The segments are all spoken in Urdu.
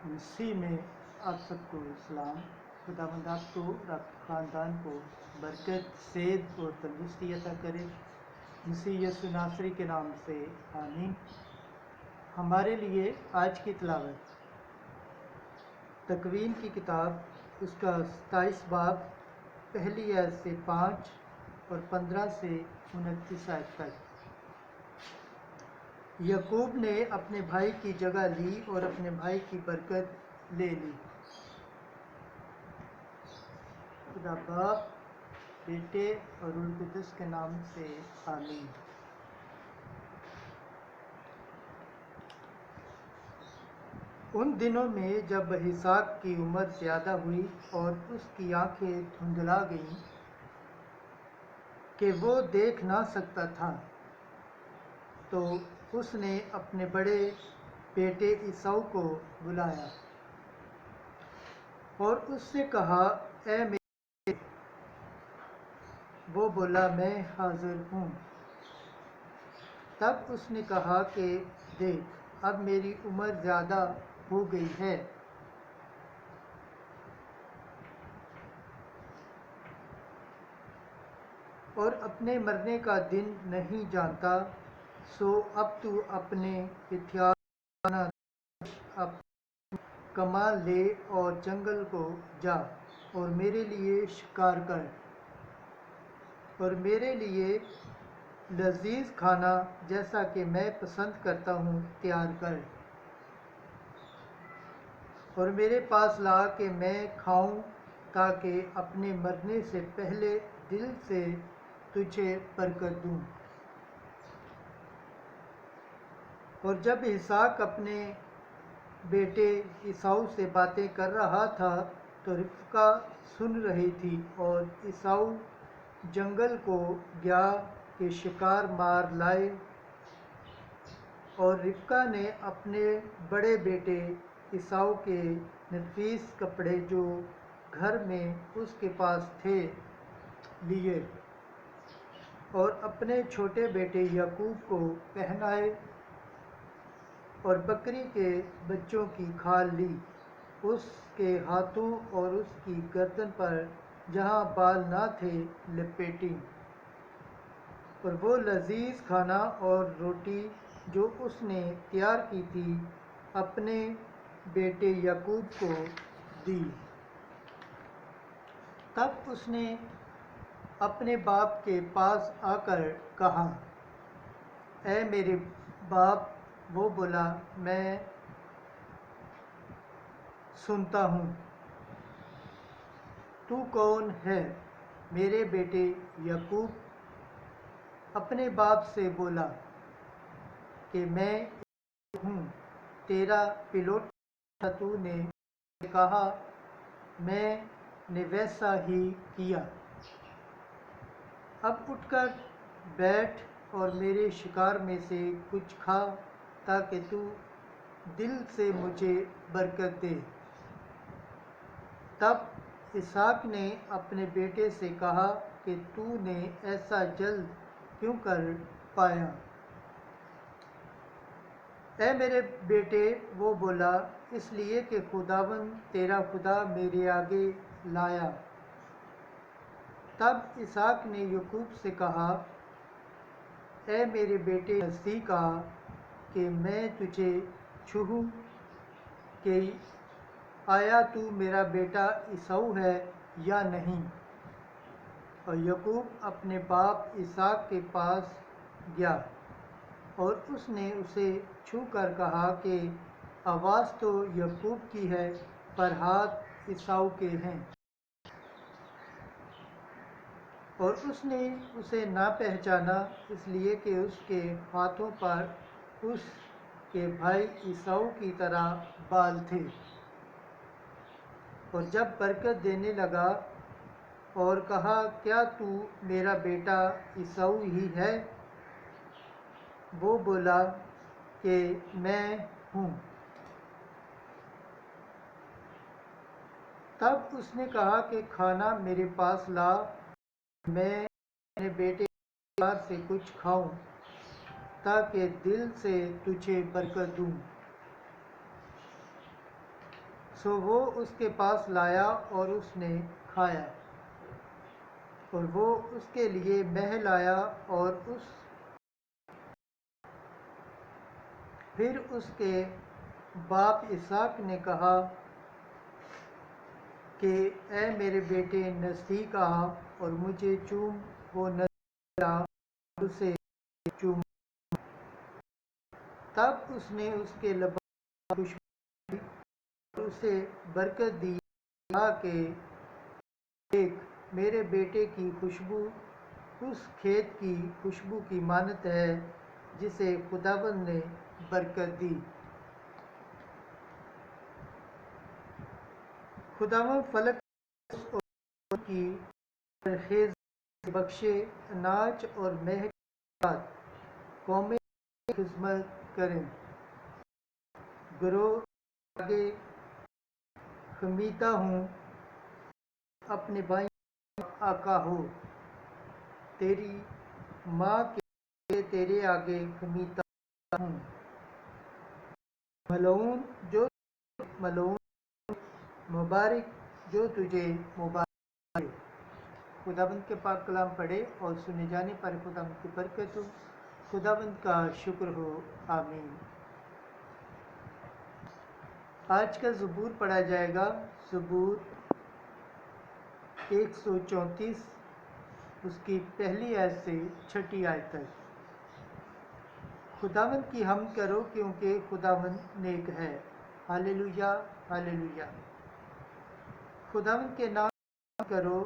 مسیح میں آپ سب کو سلام۔ خداوند آپ کو اور آپ کے خاندان کو برکت، صحت اور تندرستی عطا کرے۔ مسیح یسوع ناصری کے نام سے آمین۔ ہمارے لیے آج کی تلاوت تکوین کی کتاب، اس کا 27 باب، پہلی آیت سے 5 اور 15 سے 29 آیت تک۔ یعقوب نے اپنے بھائی کی جگہ لی اور اپنے بھائی کی برکت لے لی۔ خدا باپ، بیٹے اور روح القدس کے نام سے آمین۔ ان دنوں میں جب اسحاق کی عمر زیادہ ہوئی اور اس کی آنکھیں دھندلا گئیں کہ وہ دیکھ نہ سکتا تھا، تو اس نے اپنے بڑے بیٹے عیساؤ کو بلایا اور اس سے کہا، اے میرے بیٹے۔ وہ بولا، میں حاضر ہوں۔ تب اس نے کہا کہ دیکھ، اب میری عمر زیادہ ہو گئی ہے اور اپنے مرنے کا دن نہیں جانتا، سو اب تو اپنے ہتھیار اپنے کمان لے اور جنگل کو جا اور میرے لیے شکار کر اور میرے لیے لذیذ کھانا جیسا کہ میں پسند کرتا ہوں تیار کر اور میرے پاس لا کہ میں کھاؤں، تاکہ اپنے مرنے سے پہلے دل سے تجھے برکت دوں۔ اور جب اسحاق اپنے بیٹے عیساؤ سے باتیں کر رہا تھا تو ربقہ سن رہی تھی، اور عیساؤ جنگل کو گیا کہ شکار مار لائے، اور ربقہ نے اپنے بڑے بیٹے عیساؤ کے نفیس کپڑے جو گھر میں اس کے پاس تھے لیے اور اپنے چھوٹے بیٹے یعقوب کو پہنائے، اور بکری کے بچوں کی کھال لی، اس کے ہاتھوں اور اس کی گردن پر جہاں بال نہ تھے لپیٹی، اور وہ لذیذ کھانا اور روٹی جو اس نے تیار کی تھی اپنے بیٹے یعقوب کو دی۔ تب اس نے اپنے باپ کے پاس آ کر کہا، اے میرے باپ۔ وہ بولا، میں سنتا ہوں۔ تو کون ہے؟ میرے بیٹے یعقوب اپنے باپ سے بولا کہ میں عیساؤ ہوں، تیرا پلوٹا۔ تو نے مجھ سے کہا، میں نے ویسا ہی کیا۔ اب اٹھ کر بیٹھ اور میرے شکار میں سے کچھ کھا، تاکہ تو دل سے مجھے برکت دے۔ تب اسحاق نے اپنے بیٹے سے کہا کہ تو نے ایسا جلد کیوں کر پایا؟ اے میرے بیٹے، وہ بولا، اس لیے کہ خداوند تیرا خدا میرے آگے لایا۔ تب اسحاق نے یعقوب سے کہا، اے میرے بیٹے، نزدیک آ کہ میں تجھے چھوؤں کہ آیا تو میرا بیٹا عیساؤ ہے یا نہیں۔ اور یعقوب اپنے باپ اسحاق کے پاس گیا اور اس نے اسے چھو کر کہا کہ آواز تو یعقوب کی ہے، پر ہاتھ عیساؤ کے ہیں۔ اور اس نے اسے نہ پہچانا، اس لیے کہ اس کے ہاتھوں پر اس کے بھائی عیساؤ کی طرح بال تھے۔ اور جب برکت دینے لگا اور کہا، کیا تو میرا بیٹا عیساؤ ہی ہے؟ وہ بولا کہ میں ہوں۔ تب اس نے کہا کہ کھانا میرے پاس لا، میں اپنے بیٹے کے ہتھیار سے کچھ کھاؤں، تاکہ دل سے تجھے برکت دوں۔ سو وہ اس کے پاس لایا اور اس نے کھایا، اور وہ اس کے لیے مہ لایا، اور پھر اس کے باپ اسحاق نے کہا کہ اے میرے بیٹے نزدیک آ اور مجھے چوم۔ وہ نزدیک آیا اور اسے چوما، تب اس نے اس کے لباس کی خوشبو دی اور اسے برکت دی، کہا کہ دیکھ، میرے بیٹے کی خوشبو اس کھیت کی خوشبو کی مانند ہے جسے خداوند نے برکت دی۔ خداوند فلک اور کی خیز سے بخشے، اناج اور مہ کے ساتھ قومیں کی خدمت کریں، گروہ کے آگے خمیدہ ہوں، اپنے بھائیوں کا آقا ہو، تیری ماں کے لیے تیرے آگے خمیدہ ہوں، ملعون جو تجھے ملعون، مبارک جو تجھے مبارک کرے۔ خداوند کے پاک کلام پڑھے اور سنے جانے پر خداوند کی برکت ہو، خداوند کا شکر ہو، آمین۔ آج کا زبور پڑھا جائے گا، زبور 134، اس کی پہلی آیت سے چھٹی آیت تک۔ خداوند کی حمد کرو کیونکہ خداوند نیک ہے، ہاللویا، ہاللویا۔ خداوند کے نام کی حمد کرو،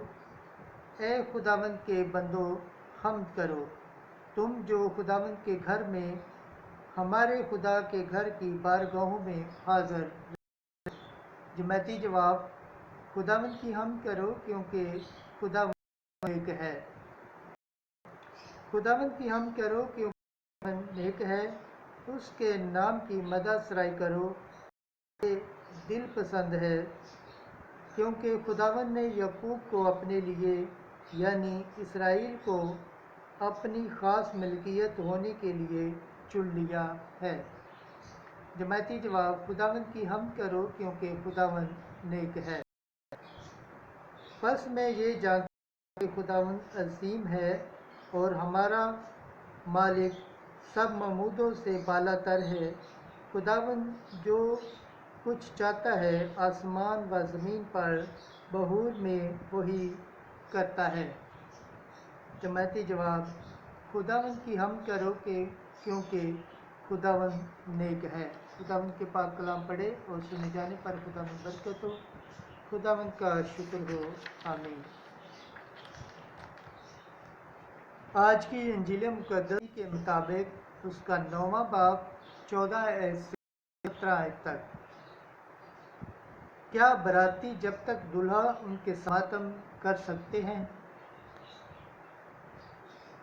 اے خداوند کے بندو حمد کرو، تم جو خداوند کے گھر میں، ہمارے خدا کے گھر کی بارگاہوں میں حاضر رہتے۔ جماعتی جواب: خداوند کی حمد کرو کیونکہ خداوند نیک ہے۔ خداوند کی حمد کرو کیونکہ خداوند نیک ہے، اس کے نام کی مدح سرائی کرو، یہ دل پسند ہے۔ کیونکہ خداوند نے یعقوب کو اپنے لیے یعنی اسرائیل کو اپنی خاص ملکیت ہونے کے لیے چن لیا ہے۔ جماعتی جواب: خداوند کی حمد کرو کیونکہ خداوند نیک ہے۔ پس میں یہ جانتا ہوں کہ خداوند عظیم ہے اور ہمارا مالک سب معبودوں سے بالا تر ہے۔ خداوند جو کچھ چاہتا ہے آسمان و زمین پر بحور میں وہی کرتا ہے۔ جماعتی جواب: خداوند کی حمد کرو کیونکہ خداوند نیک ہے۔ خداوند کے پاک کلام پڑھے اور سنے جانے پر خداوند برکت ہو، خداوند کا شکر ہو، آمین۔ آج کی انجیل مقدس کے مطابق اس کا 9واں باب 14 آیت سے 17 آیت تک۔ کیا باراتی جب تک دولہا ان کے ساتھ ماتم کر سکتے ہیں؟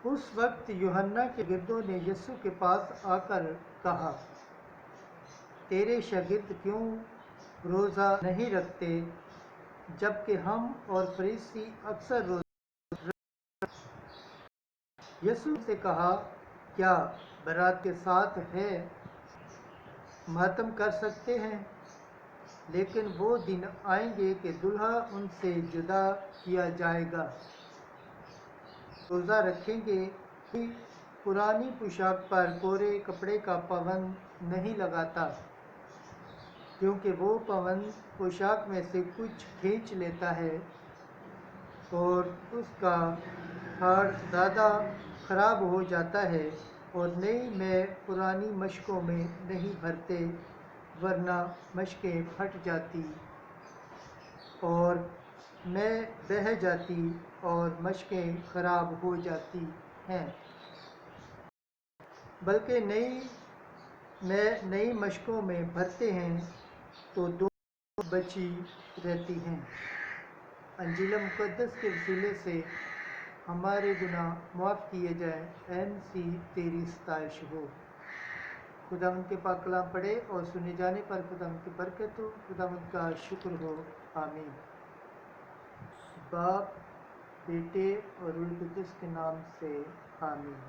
اس وقت یوحنا کے شاگردوں نے یسوع کے پاس آ کر کہا، تیرے شاگرد کیوں روزہ نہیں رکھتے جبکہ ہم اور فریسی اکثر روزہ رکھتے ہیں؟ یسوع نے ان سے کہا، کیا بارات کے ساتھ ہے ماتم کر سکتے ہیں؟ لیکن وہ دن آئیں گے کہ دولہا ان سے جدا کیا جائے گا، روزہ رکھیں گے، کوئی پرانی پوشاک پر کورے کپڑے کا پابند نہیں لگاتا، کیونکہ وہ پابند پوشاک میں سے کچھ کھینچ لیتا ہے اور اس کا ہاڑ زیادہ خراب ہو جاتا ہے، اور نئی میں پرانی مشکوں میں نہیں بھرتے، ورنہ مشکیں پھٹ جاتی اور میں بہہ جاتی اور مشکیں خراب ہو جاتی ہیں، بلکہ نئی مشکوں میں بھرتے ہیں تو دونوں بچی رہتی ہیں۔ انجیل مقدس کے وسیلے سے ہمارے گناہ معاف کیے جائیں، اے مسیح تیری ستائش ہو۔ خداوند کے پاک کلام پڑھے اور سنے جانے پر خداوند کی برکت ہو، خداوند کا شکر ہو، آمین۔ باپ، بیٹے اور روح القدس کے نام سے، آمین۔